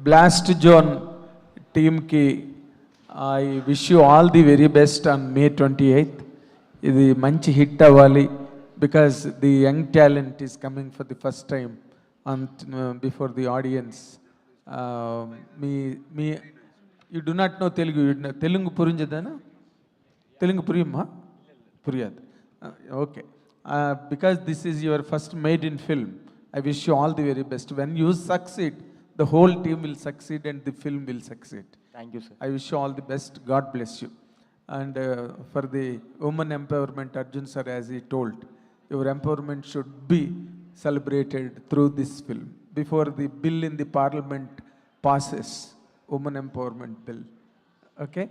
Blast zone టీమ్కి I wish you all the very best on May 28th. ఇది మంచి hit అవ్వాలి, because the young talent is coming for the first time on before the audience. మీ మీ you do not know Telugu, Telugu పురించదనా? తెలుగు పురియమ్మా? పురియాదు. Okay, because this is your first made in film. I wish you all the very best. When you succeed, the whole team will succeed and the film will succeed. Thank you, sir. I wish you all the best. God bless you. And for the women empowerment, Arjun sir, as he told, your empowerment should be celebrated through this film. Before the bill in the parliament passes, women empowerment bill. Okay?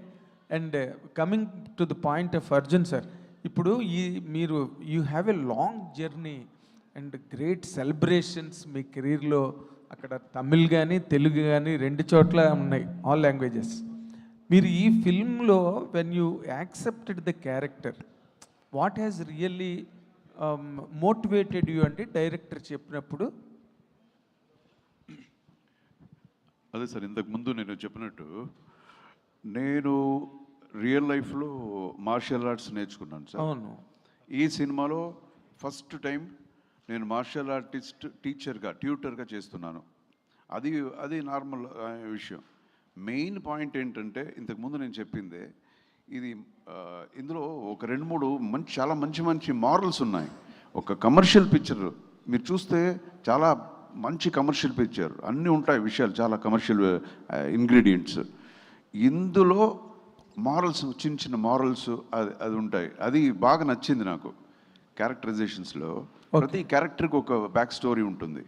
And coming to the point of Arjun sir, ఇప్పుడు మీరు you have a long journey and great celebrations మీ కెరీర్లో. అక్కడ తమిళ్ కానీ తెలుగు కానీ రెండు చోట్ల ఉన్నాయి, ఆల్ లాంగ్వేజెస్. మీరు ఈ ఫిల్మ్లో when you accepted the character, what has really motivated you అంటే డైరెక్టర్ చెప్పినప్పుడు? అదే సార్, ఇంతకు ముందు నేను చెప్పినట్టు నేను రియల్ లైఫ్లో మార్షల్ ఆర్ట్స్ నేర్చుకున్నాను సార్. అవును. ఈ సినిమాలో ఫస్ట్ టైం నేను మార్షల్ ఆర్టిస్ట్ ట్యూటర్గా చేస్తున్నాను. అది నార్మల్ విషయం. మెయిన్ పాయింట్ ఏంటంటే ఇంతకుముందు నేను చెప్పిందే, ఇది ఇందులో ఒక 2-3 చాలా మంచి మారల్స్ ఉన్నాయి. ఒక కమర్షియల్ పిక్చర్ మీరు చూస్తే చాలా మంచి కమర్షియల్ పిక్చర్, అన్నీ ఉంటాయి విషయాలు, చాలా కమర్షియల్ ఇంగ్రీడియంట్స్. ఇందులో మారల్స్, చిన్న మారల్స్ అది ఉంటాయి. అది బాగా నచ్చింది నాకు. క్యారెక్టరైజేషన్స్లో ప్రతి క్యారెక్టర్కి ఒక బ్యాక్ స్టోరీ ఉంటుంది.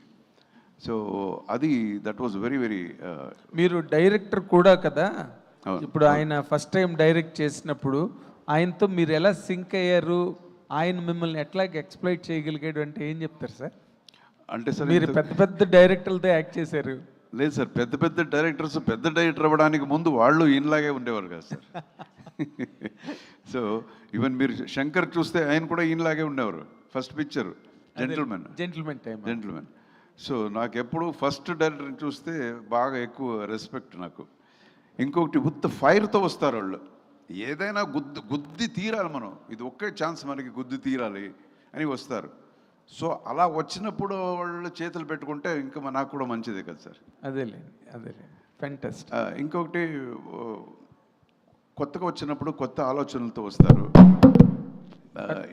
సో అది దట్ వాజ్ వెరీ మీరు డైరెక్టర్ కూడా కదా. ఇప్పుడు ఆయన ఫస్ట్ టైం డైరెక్ట్ చేసినప్పుడు ఆయనతో మీరు ఎలా సింక్ అయ్యారు, ఆయన మిమ్మల్ని ఎట్లా ఎక్స్ప్లైట్ చేయగలిగాడు అంటే ఏం చెప్తారు సార్? అంటే సార్, మీరు పెద్ద డైరెక్టర్లతో యాక్ట్ చేశారు. లేదు సార్, పెద్ద డైరెక్టర్స్ పెద్ద డైరెక్టర్ అవ్వడానికి ముందు వాళ్ళు ఈయనలాగే ఉండేవారు కదా సార్. సో ఈవెన్ మీరు శంకర్ చూస్తే ఆయన కూడా ఈయనలాగే ఉండేవారు. First picture gentlemen. సో నాకు ఎప్పుడు ఫస్ట్ డైరెక్టర్ చూస్తే బాగా ఎక్కువ రెస్పెక్ట్ నాకు. ఇంకొకటి ఉత్త ఫైర్తో వస్తారు వాళ్ళు, ఏదైనా గుద్ది తీరాలి మనం, ఇది ఒకే ఛాన్స్ మనకి గుద్ది తీరాలి అని వస్తారు. సో అలా వచ్చినప్పుడు వాళ్ళు చేతులు పెట్టుకుంటే ఇంకా నాకు కూడా మంచిదే కదా సార్. అదేలే ఫెంటాస్టిక్. ఇంకొకటి కొత్తగా వచ్చినప్పుడు కొత్త ఆలోచనలతో వస్తారు.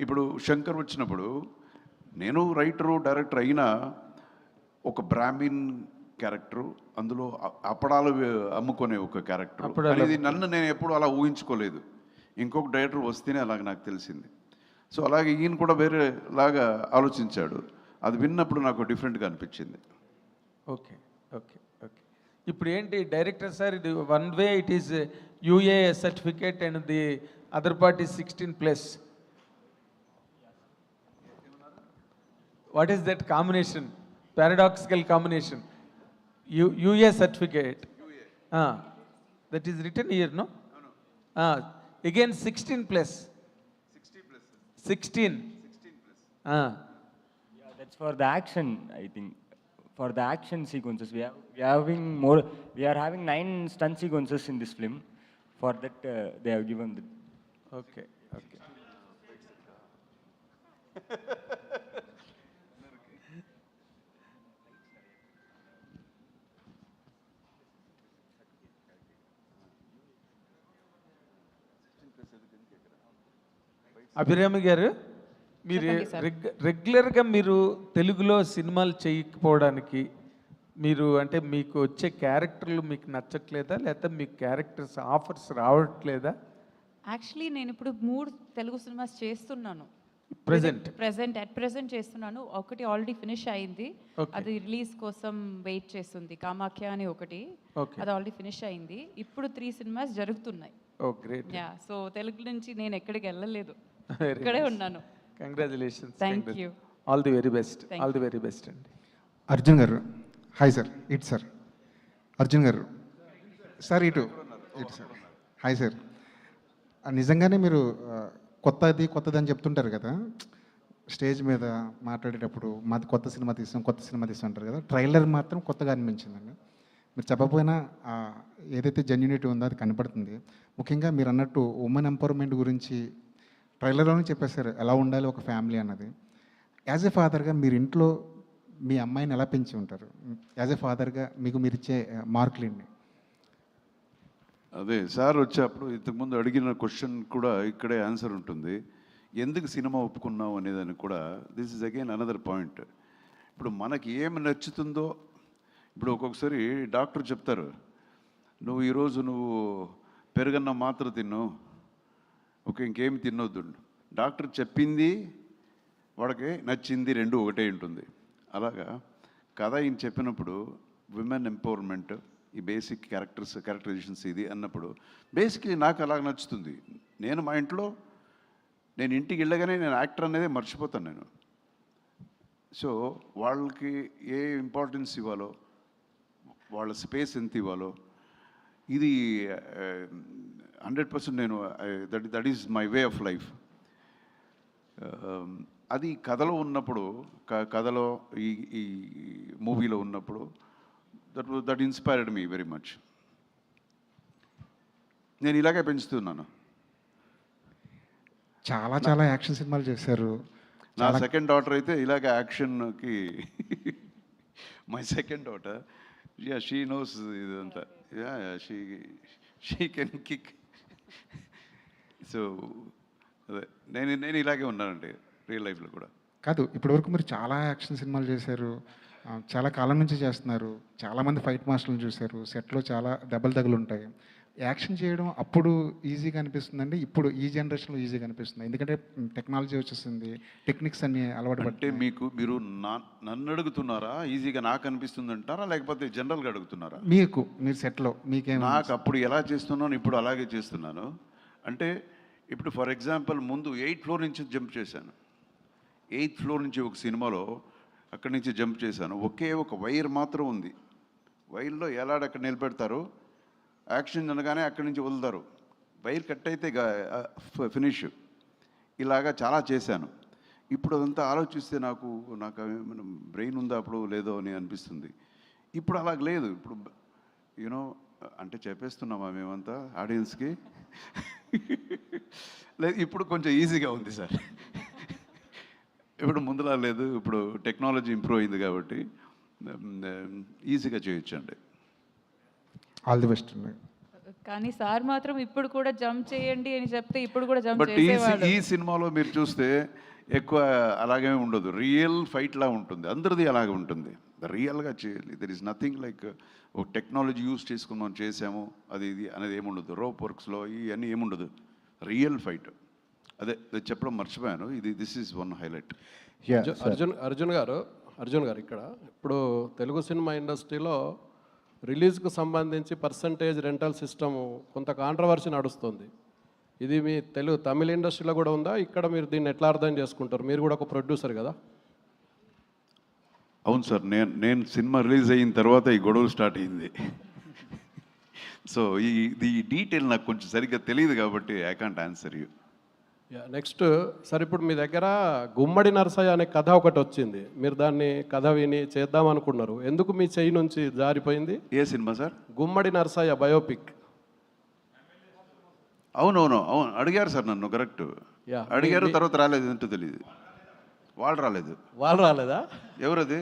ఇప్పుడు శంకర్ వచ్చినప్పుడు నేను రైటరు డైరెక్టర్ అయినా ఒక బ్రాహ్మిన్ క్యారెక్టరు, అందులో అప్పడాలు అమ్ముకునే ఒక క్యారెక్టర్, అనేది నేను ఎప్పుడు అలా ఊహించుకోలేదు. ఇంకొక డైరెక్టర్ వస్తేనే అలాగ నాకు తెలిసింది. సో అలాగే ఈయన కూడా వేరేలాగా ఆలోచించాడు. అది విన్నప్పుడు నాకు డిఫరెంట్గా అనిపించింది. ఓకే. ఇప్పుడు ఏంటి డైరెక్టర్ సార్, ఇది one way it is UA certificate and the other part is 16+. What is that combination? Paradoxical combination. UA certificate. That is written here, no? No. Again 16+. 16. Yeah, that's for the action, I think. For the action sequences, we are having 9 stunt sequences in this film. For that, they have given the. Okay. Abhirami గారు, మీరు రెగ్యులర్గా మీరు తెలుగులో సినిమాలు చేయకపోవడానికి మీరు అంటే మీకు వచ్చే క్యారెక్టర్లు మీకు నచ్చట్లేదా, లేకపోతే మీకు క్యారెక్టర్స్ ఆఫర్స్ రావట్లేదా? యాక్చువల్లీ నేను ఇప్పుడు 3 తెలుగు సినిమాస్ చేస్తున్నాను. ప్రెసెంట్ చేస్తున్నాను. ఒకటి ఆల్రెడీ ఫినిష్ అయింది, అది రిలీజ్ కోసం వెయిట్ చేస్తుంది. కామాఖ్య అని ఒకటి, అది ఆల్రెడీ ఫినిష్ అయింది. ఇప్పుడు 3 సినిమాస్ జరుగుతున్నాయి. సో తెలుగు నుంచి నేను ఎక్కడికి వెళ్ళలేదు, ఇక్కడే ఉన్నాను. Congratulations. Thank you. All the very best అండి. అర్జున్ గారు హాయ్ సార్. ఇటు సార్ అర్జున్ గారు సార్, ఇటు సార్. Hi sir. నిజంగానే మీరు కొత్తది అని చెప్తుంటారు కదా స్టేజ్ మీద మాట్లాడేటప్పుడు, మాది కొత్త సినిమా తీస్తాం అంటారు కదా. ట్రైలర్ మాత్రం కొత్తగా అనిపించిందండి. మీరు చెప్పకపోయినా ఏదైతే జెన్యూనిటీ ఉందో అది కనపడుతుంది. ముఖ్యంగా మీరు అన్నట్టు ఉమెన్ ఎంపవర్మెంట్ గురించి ట్రైలర్లోనే చెప్పేశారు ఎలా ఉండాలి ఒక ఫ్యామిలీ అన్నది. యాజ్ ఎ ఫాదర్గా మీరు ఇంట్లో మీ అమ్మాయిని ఎలా పెంచి ఉంటారు? యాజ్ ఎ ఫాదర్గా మీరు ఇచ్చే మార్కులు అదే సార్ వచ్చేప్పుడు ఇంతకుముందు అడిగిన క్వశ్చన్ కూడా ఇక్కడే ఆన్సర్ ఉంటుంది. ఎందుకు సినిమా ఒప్పుకున్నావు అనేదానికి కూడా this is again another point. ఇప్పుడు మనకి ఏమి నచ్చుతుందో, ఇప్పుడు ఒక్కొక్కసారి డాక్టర్ చెప్తారు, ఈరోజు నువ్వు పెరుగన్న మాత్ర తిన్ను, ఇంకేమి తినొద్దు. డాక్టర్ చెప్పింది వాడికి నచ్చింది రెండు ఒకటే ఉంటుంది. అలాగా కథ ఈయన చెప్పినప్పుడు విమెన్ ఎంపవర్మెంట్, ఈ బేసిక్ క్యారెక్టరైజేషన్స్ ఇది అన్నప్పుడు బేసిక్లీ నాకు అలాగ నచ్చుతుంది. నేను మా ఇంట్లో నేను ఇంటికి వెళ్ళగానే నేను యాక్టర్ అనేది మర్చిపోతాను నేను. సో వాళ్ళకి ఏ ఇంపార్టెన్స్ ఇవ్వాలో, వాళ్ళ స్పేస్ ఎంత ఇవ్వాలో, ఇది 100% నేను that is my way of life. అది కథలో ఉన్నప్పుడు, కథలో ఈ మూవీలో ఉన్నప్పుడు that inspired me very much. నేను ఇలాగే పెంచుతున్నాను. చాలా చాలా యాక్షన్ సినిమాలు చేశారు. నా సెకండ్ డాటర్ అయితే ఇలాగ యాక్షన్కి my second daughter she knows ఇదంతా. She can kick. సో అదే నేను ఇలాగే ఉన్నానండి రియల్ లైఫ్లో కూడా. కాదు, ఇప్పటివరకు మీరు చాలా యాక్షన్ సినిమాలు చేశారు, చాలా కాలం నుంచి చేస్తున్నారు, చాలామంది ఫైట్ మాస్టర్లను చూశారు, సెట్లో చాలా దెబ్బలు తగులు ఉంటాయి. యాక్షన్ చేయడం అప్పుడు ఈజీగా అనిపిస్తుందండి, ఇప్పుడు ఈ జనరేషన్లో ఈజీగా అనిపిస్తుంది? ఎందుకంటే టెక్నాలజీ వచ్చేసింది, టెక్నిక్స్ అన్ని అలవాటు అంటే మీరు నన్ను అడుగుతున్నారా, ఈజీగా నాకు అనిపిస్తుంది అంటారా, లేకపోతే జనరల్గా అడుగుతున్నారా? మీరు సెట్లో మీకేం? నాకు అప్పుడు ఎలా చేస్తున్నాను ఇప్పుడు అలాగే చేస్తున్నాను. అంటే ఇప్పుడు ఫర్ ఎగ్జాంపుల్ ముందు 8th ఫ్లోర్ నుంచి జంప్ చేశాను. 8th ఫ్లోర్ నుంచి ఒక సినిమాలో అక్కడి నుంచి జంప్ చేశాను. ఒక వైర్ మాత్రం ఉంది. వైర్లో ఎలాడక్కడ నిలబెడతారు, యాక్షన్ అనగానే అక్కడి నుంచి వదులుతారు. వైర్ కట్ అయితే ఫినిష్. ఇలాగా చాలా చేశాను. ఇప్పుడు అదంతా ఆలోచిస్తే నాకు బ్రెయిన్ ఉందా అప్పుడు లేదో అని అనిపిస్తుంది. ఇప్పుడు అలాగ లేదు. ఇప్పుడు యూనో అంటే చెప్పేస్తున్నామా మేమంతా ఆడియన్స్కి? లేదు, ఇప్పుడు కొంచెం ఈజీగా ఉంది సార్. ఇప్పుడు ముందులా లేదు. ఇప్పుడు టెక్నాలజీ ఇంప్రూవ్ అయింది కాబట్టి ఈజీగా చేయొచ్చండి. All the best. కానీ సార్ మాత్రం ఇప్పుడు కూడా జంప్ చేయండి అని చెప్తే ఇప్పుడు కూడా జంప్ బట్ చేసేవాడు. ఈ సినిమాలో మీరు చూస్తే ఎక్కువ అలాగే ఉండదు, రియల్ ఫైట్లా ఉంటుంది. అందరిది అలాగే ఉంటుంది, రియల్గా చేయాలి. దెర్ ఈస్ నథింగ్ లైక్ ఒక టెక్నాలజీ యూస్ చేసుకున్నాం చేసాము అది ఇది అనేది ఏముండదు. రోప్ వర్క్స్లో ఇవన్నీ ఏముండదు, రియల్ ఫైట్. అదే చెప్పడం మర్చిపోయాను. This is one highlight. Arjun గారు ఇక్కడ ఇప్పుడు తెలుగు సినిమా ఇండస్ట్రీలో రిలీజ్కు సంబంధించి పర్సంటేజ్ రెంటల్ సిస్టమ్ కొంత కాంట్రవర్సీ నడుస్తుంది. ఇది మీ తమిళ ఇండస్ట్రీలో కూడా ఉందా? ఇక్కడ మీరు దీన్ని ఎట్లా అర్థం చేసుకుంటారు? మీరు కూడా ఒక ప్రొడ్యూసర్ కదా. అవును సార్, నేను సినిమా రిలీజ్ అయిన తర్వాత ఈ గొడవలు స్టార్ట్ అయింది. సో ఈ డీటెయిల్ నాకు కొంచెం సరిగ్గా తెలియదు కాబట్టి I can't answer you. Next sir, ఇప్పుడు మీ దగ్గర గుమ్మడి నరసయ్య అనే కథ ఒకటి వచ్చింది. మీరు దాన్ని కథ విని చేద్దాం అనుకున్నారు, ఎందుకు మీ చెయ్యి నుంచి జారిపోయింది? ఏ సినిమా సార్? గుమ్మడి నరసయ్య బయోపిక్. అవును అడిగారు సార్ నన్ను, కరెక్ట్ అడిగారు. తర్వాత రాలేదు, ఏంటో తెలియదు. వాళ్ళు రాలేదా? ఎవరది?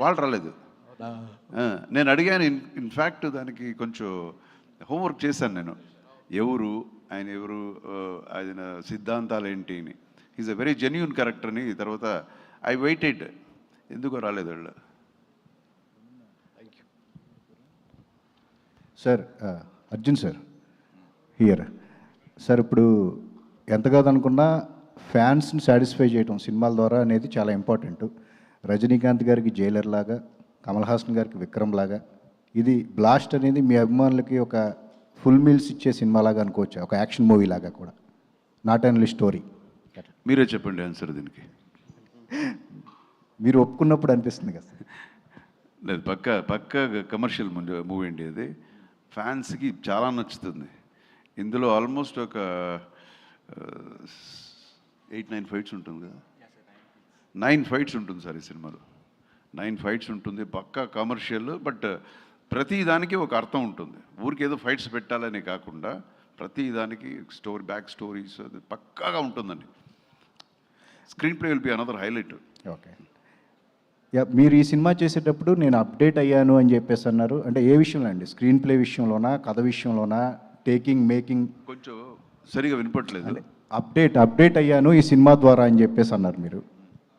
వాళ్ళు రాలేదు. నేను అడిగాను. ఇన్ఫ్యాక్ట్ దానికి కొంచెం హోంవర్క్ చేశాను నేను. ఆయన సిద్ధాంతాలు ఏంటి అని. Is a very genuine character అని. తర్వాత ఐ వెయిటెడ్, ఎందుకో రాలేదు వాళ్ళు. Sir, Arjun sir here. Sir, ఇప్పుడు ఎంత కాదనుకున్నా ఫ్యాన్స్ని సాటిస్ఫై చేయటం సినిమాల ద్వారా అనేది చాలా ఇంపార్టెంట్. రజనీకాంత్ గారికి జైలర్ లాగా, కమల్ హాసన్ గారికి విక్రమ్ లాగా, ఇది బ్లాస్ట్ అనేది మీ అభిమానులకి ఒక ఫుల్ మీల్స్ ఇచ్చే సినిమాలాగా అనుకోవచ్చు, ఒక యాక్షన్ మూవీ లాగా కూడా, నాట్ ఓన్లీ స్టోరీ. మీరే చెప్పండి ఆన్సర్ దీనికి. మీరు ఒప్పుకున్నప్పుడు అనిపిస్తుంది కదా సార్? లేదు, పక్క కమర్షియల్ మూవీ అండి అది. ఫ్యాన్స్కి చాలా నచ్చుతుంది. ఇందులో ఆల్మోస్ట్ ఒక 8-9 ఫైట్స్ ఉంటుంది కదా. 9 ఫైట్స్ ఉంటుంది సార్ ఈ సినిమాలో. 9 ఫైట్స్ ఉంటుంది. పక్కా కమర్షియల్. బట్ ప్రతి దానికి ఒక అర్థం ఉంటుంది. ఊరికి ఏదో ఫైట్స్ పెట్టాలనే కాకుండా ప్రతి దానికి స్టోరీ, బ్యాక్ స్టోరీస్ అది పక్కాగా ఉంటుందండి. Screen play will be another highlight. Okay. మీరు ఈ సినిమా చేసేటప్పుడు నేను అప్డేట్ అయ్యాను అని చెప్పేసి అన్నారు. అంటే ఏ విషయంలో అండి? స్క్రీన్ ప్లే విషయంలోనా, కథ విషయంలోనా, మేకింగ్? కొంచెం సరిగా వినపట్లేదు. అప్డేట్ అయ్యాను ఈ సినిమా ద్వారా అని చెప్పేసి అన్నారు మీరు.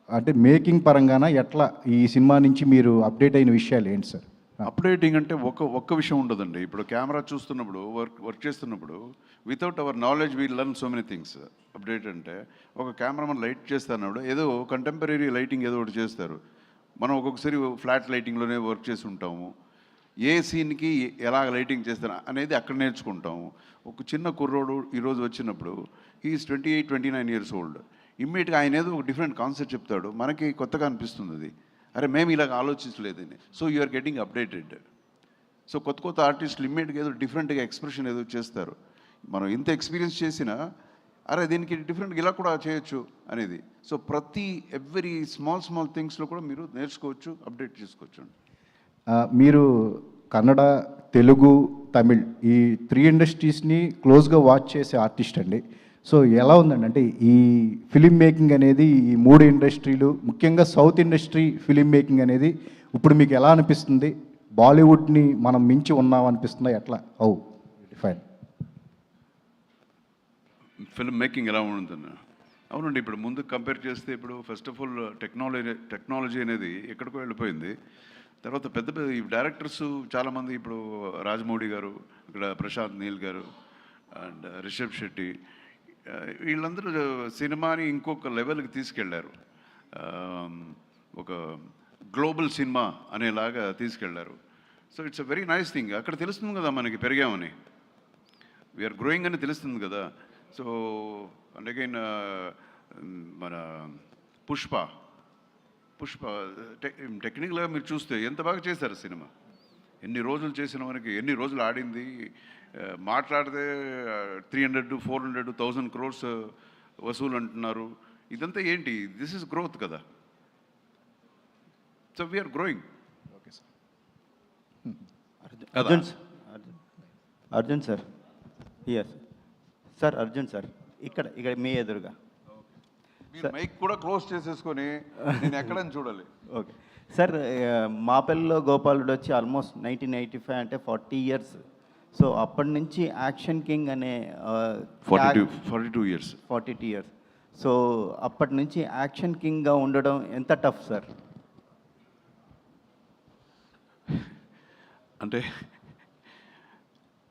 అంటే మేకింగ్ పరంగానా, ఎట్లా ఈ సినిమా నుంచి మీరు అప్డేట్ అయిన విషయాలు ఏంటి సార్? అప్డేటింగ్ అంటే ఒక్క విషయం ఉండదండి. ఇప్పుడు కెమెరా చూస్తున్నప్పుడు, వర్క్ చేస్తున్నప్పుడు without our knowledge we learn so many things. Update అంటే ఒక కెమెరామన్ లైట్ చేస్తున్నప్పుడు ఏదో కంటెంపరీ లైటింగ్ ఏదో ఒకటి చేస్తారు. మనం ఒక్కొక్కసారి ఫ్లాట్ లైటింగ్లోనే వర్క్ చేసి ఉంటాము. ఏ సీన్కి ఎలా లైటింగ్ చేస్తారు అనేది అక్కడ నేర్చుకుంటాము. ఒక చిన్న కుర్రోడు ఈరోజు వచ్చినప్పుడు హీఈస్ 28-29 years old. ఇమ్మీడియట్గా ఆయన ఏదో ఒక డిఫరెంట్ కాన్సెప్ట్ చెప్తాడు, మనకి కొత్తగా అనిపిస్తుంది అది. అరే మేము ఇలాగ ఆలోచించలేదని. So you are getting updated. So కొత్త ఆర్టిస్టులు ఇమ్మీడియట్గా ఏదో డిఫరెంట్గా ఎక్స్ప్రెషన్ ఏదో చేస్తారు. మనం ఇంత ఎక్స్పీరియన్స్ చేసినా అరే దీనికి డిఫరెంట్గా ఇలా కూడా చేయొచ్చు అనేది. సో ఎవ్రీ స్మాల్ థింగ్స్లో కూడా మీరు నేర్చుకోవచ్చు, అప్డేట్ చేసుకోవచ్చు. మీరు కన్నడ, తెలుగు, తమిళ్ ఈ 3 ఇండస్ట్రీస్ని క్లోజ్గా వాచ్ చేసే ఆర్టిస్ట్ అండి. సో ఎలా ఉందండి అంటే ఈ ఫిలిం మేకింగ్ అనేది, ఈ 3 ఇండస్ట్రీలు, ముఖ్యంగా సౌత్ ఇండస్ట్రీ ఫిలిం మేకింగ్ అనేది ఇప్పుడు మీకు ఎలా అనిపిస్తుంది? బాలీవుడ్ని మనం మించి ఉన్నాం అనిపిస్తుందా? ఎట్లా డిఫైన్ ఫిల్మ్ మేకింగ్ ఎలా ఉంటుంది? అవునండి, ఇప్పుడు ముందు కంపేర్ చేస్తే ఇప్పుడు ఫస్ట్ ఆఫ్ ఆల్ టెక్నాలజీ అనేది ఎక్కడికో వెళ్ళిపోయింది. తర్వాత పెద్ద ఈ డైరెక్టర్స్ చాలామంది, ఇప్పుడు రాజమౌళి గారు, ఇక్కడ ప్రశాంత్ నీల్ గారు అండ్ రిషబ్ శెట్టి, వీళ్ళందరూ సినిమాని ఇంకొక లెవెల్కి తీసుకెళ్లారు. ఒక గ్లోబల్ సినిమా అనేలాగా తీసుకెళ్లారు. So it's a very nice thing. అక్కడ తెలుస్తుంది కదా మనకి పెరిగామని, వీఆర్ గ్రోయింగ్ అని తెలుస్తుంది కదా. సో అండ్ అగైన్ మన పుష్ప టెక్నికల్గా మీరు చూస్తే ఎంత బాగా చేశారు సినిమా. ఎన్ని రోజులు చేసిన మనకి, ఎన్ని రోజులు ఆడింది, మాట్లాడితే 300-400-1000 crores వసూలు అంటున్నారు. ఇదంతా ఏంటి? దిస్ ఇస్ గ్రోత్ కదా. So we are growing. Okay sir. Arjun sir, yes sir, Arjun sir, ఇక్కడ మీ ఎదురుగా. మైక్ కూడా క్లోజ్ చేసేసుకొని నేను ఎక్కడని చూడాలి. ఓకే సార్, మాపల్లిలో గోపాలుడు వచ్చి ఆల్మోస్ట్ 1985 అంటే 40 years. సో అప్పటి నుంచి యాక్షన్ కింగ్ అనే 42 years. 42 years. సో అప్పటి నుంచి యాక్షన్ కింగ్గా ఉండడం ఎంత టఫ్ సార్? అంటే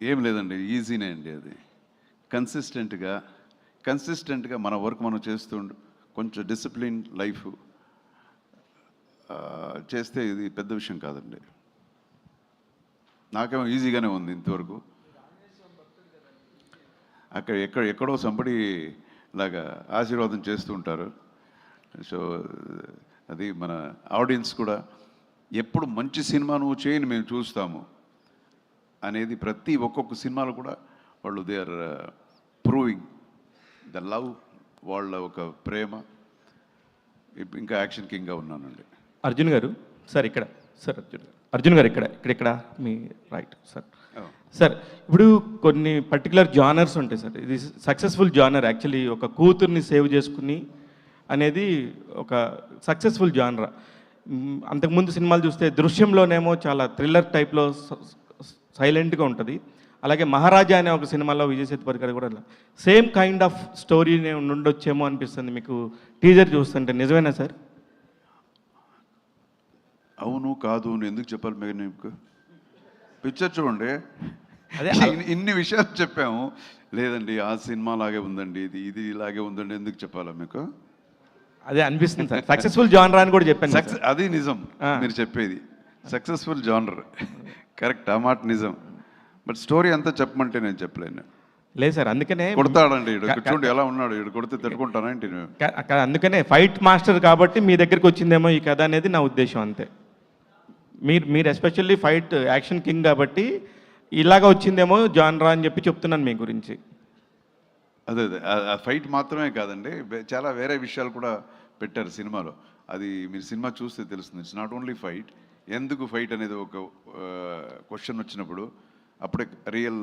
ఏం లేదండి, ఈజీనే అండి. అది కన్సిస్టెంట్గా మన వర్క్ మనం చేస్తుండు, కొంచెం డిసిప్లిన్ లైఫ్ చేస్తే ఇది పెద్ద విషయం కాదండి. నాకేమో ఈజీగానే ఉంది ఇంతవరకు. ఎక్కడో సంబడి లాగా ఆశీర్వాదం చేస్తూ ఉంటారు. సో అది మన ఆడియన్స్ కూడా ఎప్పుడు మంచి సినిమా నువ్వు చేయని మేము చూస్తాము అనేది ప్రతి ఒక్కొక్క సినిమాలో కూడా వాళ్ళు they are proving the love, వాళ్ళ ఒక ప్రేమ. ఇంకా యాక్షన్ కింగ్గా ఉన్నానండి. అర్జున్ గారు సార్, ఇక్కడ సార్, అర్జున్ గారు ఇక్కడ మీ రైట్ సార్. సార్ ఇప్పుడు కొన్ని పర్టికులర్ జానర్స్ ఉంటాయి సార్. ఇది సక్సెస్ఫుల్ జానర్ యాక్చువల్లీ. ఒక కూతుర్ని సేవ్ చేసుకుని అనేది ఒక సక్సెస్ఫుల్ జానర్. అంతకుముందు సినిమాలు చూస్తే దృశ్యంలోనేమో చాలా థ్రిల్లర్ టైప్లో సైలెంట్గా ఉంటుంది. అలాగే మహారాజా అనే ఒక సినిమాలో విజయ్ సేతుపతి గారు కూడా సేమ్ కైండ్ ఆఫ్ స్టోరీనే ఉండొచ్చేమో అనిపిస్తుంది మీకు టీజర్ చూస్తుంటే. నిజమేనా సార్? అవును కాదు నేను ఎందుకు చెప్పాలి మీకు? పిక్చర్ చూడండి, అదే ఇన్ని విషయాలు చెప్పాము. లేదండి ఆ సినిమా లాగే ఉందండి, ఇది ఇలాగే ఉందండి, ఎందుకు చెప్పాలా మీకు? అదే అనిపిస్తుంది సార్. సక్సెస్ఫుల్ జానర్ అని కూడా చెప్పాను. అది నిజం మీరు చెప్పేది, సక్సెస్ఫుల్ జానర్ కరెక్ట్, ఆ మాట నిజం. బట్ స్టోరీ అంతా చెప్పమంటే నేను చెప్పలేను. లేదు సార్, అందుకనే కొడతాడండి చూడండి ఎలా ఉన్నాడు, ఇడు కొడితే తట్టుకుంటానంటే. అందుకనే ఫైట్ మాస్టర్ కాబట్టి మీ దగ్గరికి వచ్చిందేమో ఈ కథ అనేది నా ఉద్దేశం, అంతే. మీరు ఎస్పెషల్లీ ఫైట్ యాక్షన్ కింగ్ కాబట్టి ఇలాగా వచ్చిందేమో జానరా అని చెప్పి చెప్తున్నాను మీ గురించి. అదే ఆ ఫైట్ మాత్రమే కాదండి, చాలా వేరే విషయాలు కూడా పెట్టారు సినిమాలో. అది మీరు సినిమా చూస్తే తెలుస్తుంది. ఇట్స్ నాట్ ఓన్లీ ఫైట్, ఎందుకు ఫైట్ అనేది ఒక క్వశ్చన్ వచ్చినప్పుడు అప్పుడే రియల్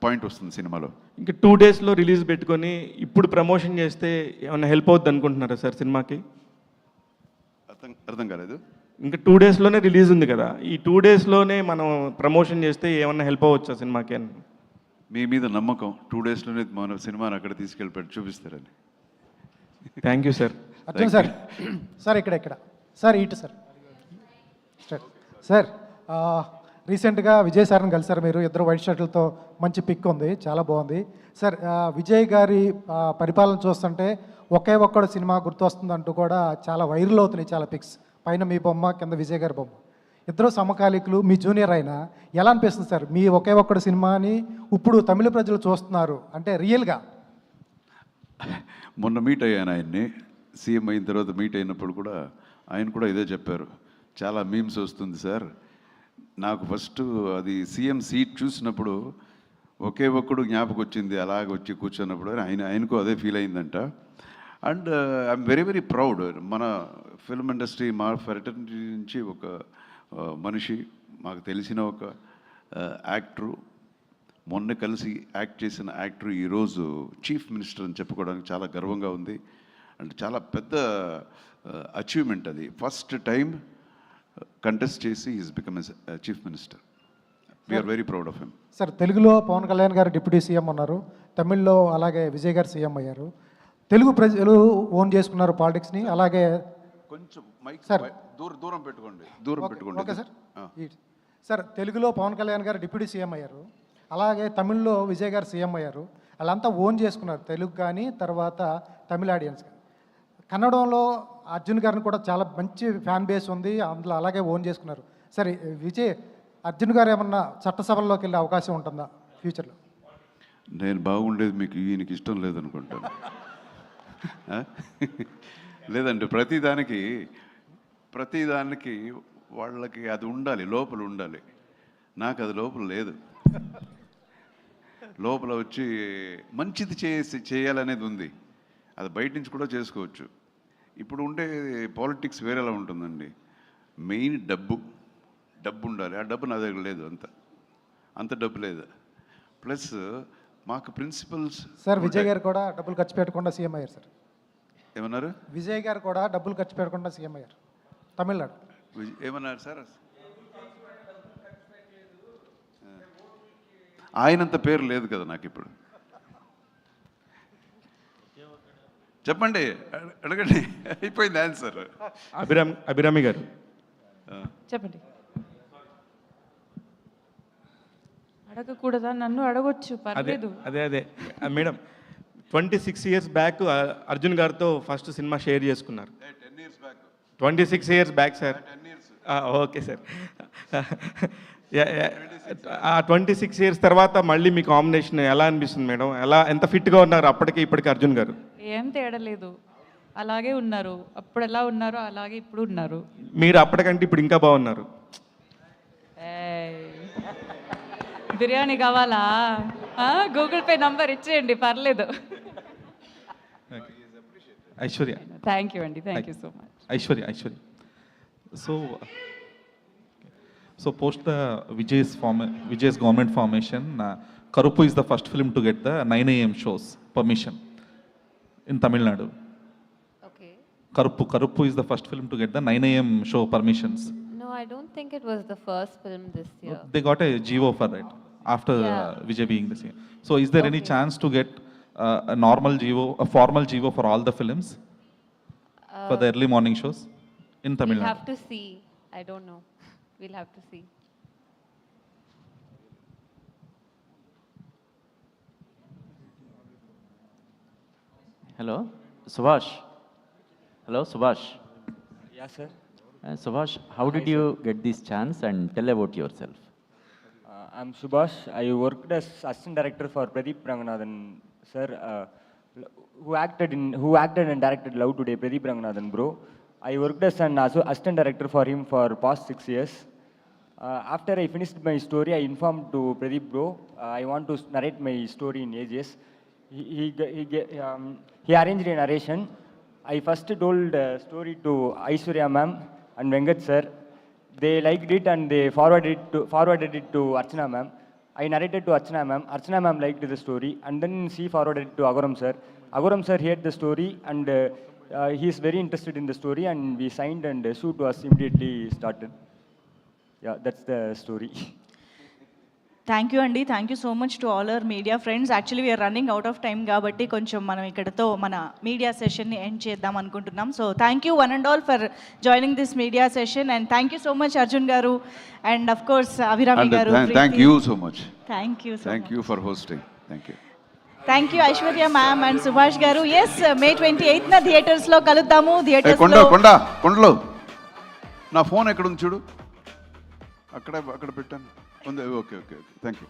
పాయింట్ వస్తుంది సినిమాలో. ఇంకా 2 డేస్లో రిలీజ్ పెట్టుకొని ఇప్పుడు ప్రమోషన్ చేస్తే ఏమైనా హెల్ప్ అవుద్ది అనుకుంటున్నారా సార్ సినిమాకి? అర్థం కాలేదు. ఇంకా 2 డేస్లోనే రిలీజ్ ఉంది కదా, ఈ 2 డేస్లోనే మనం ప్రమోషన్ చేస్తే ఏమన్నా హెల్ప్ అవ్వచ్చా సినిమాకి అని? మీ మీద నమ్మకం 2 డేస్లోనే మన సినిమాని అక్కడ తీసుకెళ్ళి చూపిస్తారని. Thank you sir. Arjun sir, sir ఇక్కడ సార్ ఇటు సార్ సార్ రీసెంట్గా విజయ్ సార్ని కలిసారు మీరు, ఇద్దరు వైట్ షర్ట్లతో, మంచి పిక్ ఉంది, చాలా బాగుంది సార్. విజయ్ గారి పరిపాలన చూస్తుంటే ఒకే ఒక్కడు సినిమా గుర్తొస్తుందంటూ కూడా చాలా వైరల్ అవుతున్నాయి చాలా పిక్స్, పైన మీ బొమ్మ కింద విజయ్ గారి బొమ్మ, ఇద్దరు సమకాలికులు, మీ జూనియర్ అయినా ఎలా అనిపిస్తుంది సార్ మీ ఒకే ఒక్కడు సినిమాని ఇప్పుడు తమిళ ప్రజలు చూస్తున్నారు అంటే రియల్గా? మొన్న మీట్ అయ్యాను ఆయన్ని, సీఎం అయిన తర్వాత మీట్ అయినప్పుడు కూడా ఆయన కూడా ఇదే చెప్పారు, చాలా మీమ్స్ వస్తుంది సార్. నాకు ఫస్ట్ అది సీఎం సీట్ చూసినప్పుడు ఒకే ఒక్కడు జ్ఞాపకం వచ్చింది, అలాగ వచ్చి కూర్చున్నప్పుడు ఆయనకు అదే ఫీల్ అయిందంట. And I'm very very proud, మన ఫిల్మ్ ఇండస్ట్రీ మా ఫెటర్నిటీ నుంచి ఒక మనిషి, మాకు తెలిసిన ఒక యాక్టరు, మొన్న కలిసి యాక్ట్ చేసిన యాక్టర్ ఈరోజు చీఫ్ మినిస్టర్ అని చెప్పుకోవడానికి చాలా గర్వంగా ఉంది. అండ్ చాలా పెద్ద అచీవ్మెంట్ అది. ఫస్ట్ టైం కంటెస్ట్ చేసి is become chief minister. We are very proud of him. Sir తెలుగులో పవన్ కళ్యాణ్ గారు డిప్యూటీ సీఎం ఉన్నారు, తమిళ్లో అలాగే విజయ్ గారు సీఎం అయ్యారు. తెలుగు ప్రజలు ఓన్ చేసుకున్నారు పాలిటిక్స్ని, అలాగే కొంచెం మైక్ సార్ దూరం పెట్టుకోండి, దూరం పెట్టుకోండి. Okay sir. సార్ తెలుగులో పవన్ కళ్యాణ్ గారు డిప్యూటీ సీఎం అయ్యారు, అలాగే తమిళ్లో విజయ్ గారు సీఎం అయ్యారు. వాళ్ళంతా ఓన్ చేసుకున్నారు తెలుగు కానీ, తర్వాత తమిళ ఆడియన్స్ కానీ. కన్నడంలో అర్జున్ గారిని కూడా చాలా మంచి ఫ్యాన్ బేస్ ఉంది, అందులో అలాగే ఓన్ చేసుకున్నారు. సరే అర్జున్ గారు ఏమన్నా చట్టసభల్లోకి వెళ్ళే అవకాశం ఉంటుందా ఫ్యూచర్లో? నేను బాగుండేది మీకు ఈయనకి ఇష్టం లేదనుకుంటాను. లేదండి, ప్రతిదానికి వాళ్ళకి అది ఉండాలి, లోపల ఉండాలి. నాకు అది లోపల లేదు. లోపల వచ్చి మంచిది చేయాలనేది ఉంది, అది బయట నుంచి కూడా చేసుకోవచ్చు. ఇప్పుడు ఉండే పాలిటిక్స్ వేరేలా ఉంటుందండి. మెయిన్ డబ్బు ఉండాలి. ఆ డబ్బు నా దగ్గర లేదు, అంత డబ్బు లేదు. ప్లస్ మాకు ప్రిన్సిపల్స్. సార్ విజయ్ గారు కూడా డబ్బులు ఖర్చు పెట్టకుండా సీఎం అయ్యారు సార్. ఏమన్నారు? విజయ్ గారు కూడా డబ్బులు ఖర్చు పెట్టకుండా సీఎం అయ్యారు తమిళనాడు. ఏమన్నారు సార్? ఆయనంత పేరు లేదు కదా నాకు ఇప్పుడు. చెప్పండి, అడగండి, అయిపోయింది ఆన్సర్. అభిరామి గారు చెప్పండి. అడగకూడదా? నన్ను అడగొచ్చు, పర్లేదు. అదే మేడం, 26 years బ్యాక్ అర్జున్ గారితో ఫస్ట్ సినిమా షేర్ చేసుకున్నారు. 26 years back sir. Okay sir. ఆ 26 years తర్వాత మళ్ళీ మీ కాంబినేషన్ ఎలా అనిపిస్తుంది మేడం? ఎంత ఫిట్గా ఉన్నారు అప్పటికి ఇప్పటికి అర్జున్ గారు? ఏం తేడా లేదు, అలాగే ఉన్నారు. అప్పుడు ఎలా ఉన్నారో అలాగే ఇప్పుడు ఉన్నారు. మీరు అప్పటికంటే ఇప్పుడు ఇంకా బాగున్నారు. బిర్యానీ కావాలా? గూగుల్ పే నంబర్ ఇచ్చేయండి, పర్లేదు. ఐశ్వర్య. థ్యాంక్ యూ అండి, thank you so much. Aishwarya. So post the Vijay's government formation, Karuppu is the first film to get the 9 AM shows permission in Tamil Nadu. Okay. Karuppu is the first film to get the 9 AM show permissions. No, I don't think it was the first film this year. They got a GO for it after Vijay being the CM. So is there any chance to get a normal GO, a formal GO for all the films for the early morning shows in Tamil Nadu? We'll have to see. I don't know. We'll have to see. Hello, Subhash. Hello, Subhash. Yeah, sir. Subhash, how did you get this chance, and tell about yourself? I'm Subhash. I worked as assistant director for Pradeep Ranganathan, sir, who acted and directed Love Today, Pradeep Ranganathan, bro. I worked as an assistant director for him for past 6 years. After I finished my story, I informed to Pradeep, bro, I want to narrate my story in AGS. He arranged a narration. I first told the story to Aishwarya ma'am and Venkat sir. they liked it and they forwarded it to Archana ma'am. I narrated to Archana ma'am. Archana ma'am liked the story, and then she forwarded it to Agoram sir. Agoram sir heard the story, and he is very interested in the story, and we signed, and shoot was immediately started. Yeah, that's the story. Thank you అండి, thank you so much to all our media friends. Actually we are running out of time కాబట్టి కొంచెం మనం ఇక్కడతో మన media సెషన్ని end చేద్దాం అనుకుంటున్నాం. So thank you one and all for joining this media session, and thank you so much Arjun garu, and of course Abhirami garu. Thank you so much. Thank you for hosting. Thank you Aishwarya ma'am and Subhash garu. Yes, May 28న థియేటర్స్లో కలుద్దాము. కొండలో నా phone ఎక్కడ ఉంది చూడు, అక్కడ పెట్టాను. Okay thank you.